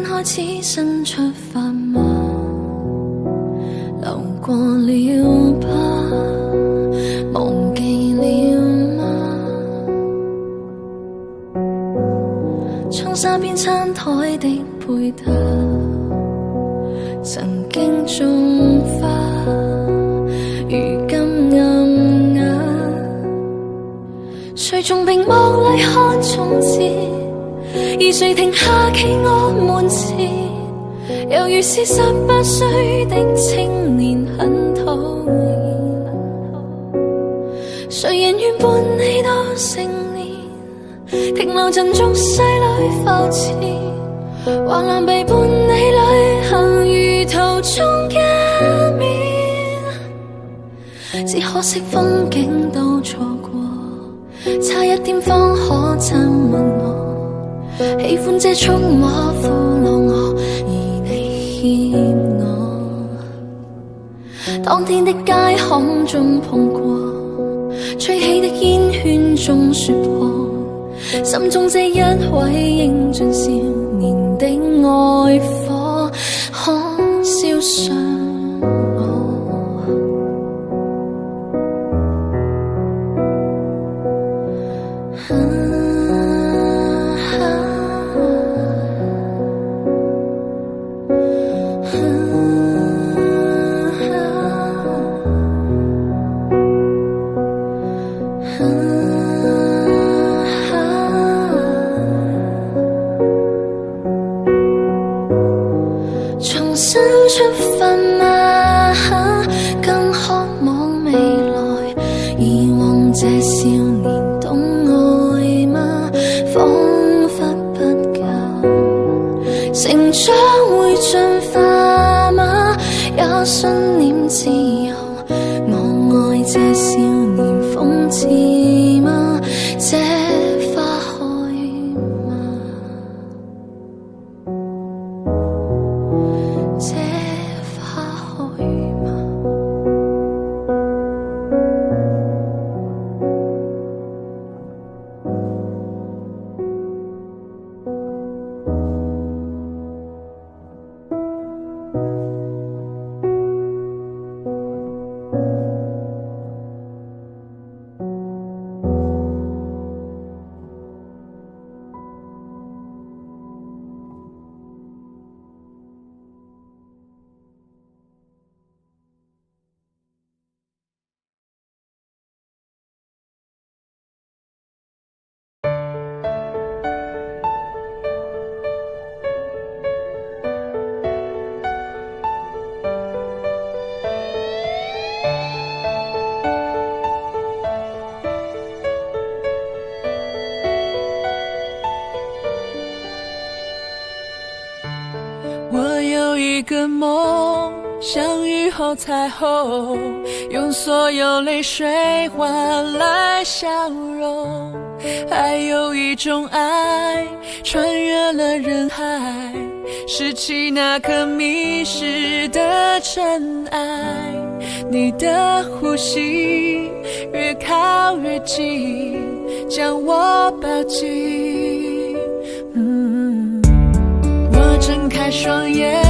天開始伸出髮毛，流過了吧，忘記了嗎？窗紗邊餐台的配搭，曾經種花，如今暗啞。誰從屏幕裏看從前，而誰停下企我門前，猶如是18歲的青年，很討厭。誰人願伴你到成年，停留陣俗世裏浮潛，橫欄被伴你旅行，如途中一面。只可惜風景都錯過，差一點方可親吻我。喜歡這充話俘虜我，而你欠我。當天的街巷中碰過，吹起的煙圈中說破，心中這一位英俊少年的愛火，可燒傷我。重新出發嗎？更渴望未來，以往這少年懂愛嗎？彷彿不夠，成長會進化嗎？也信念自由，我愛這少年諷刺嗎？這花開嗎？這花開嗎？我有一個夢，像雨後彩虹，用所有淚水換來笑容。還有一種愛，穿越了人海，拾起那顆迷失的塵埃。你的呼吸越靠越近，將我抱緊。睜開雙眼，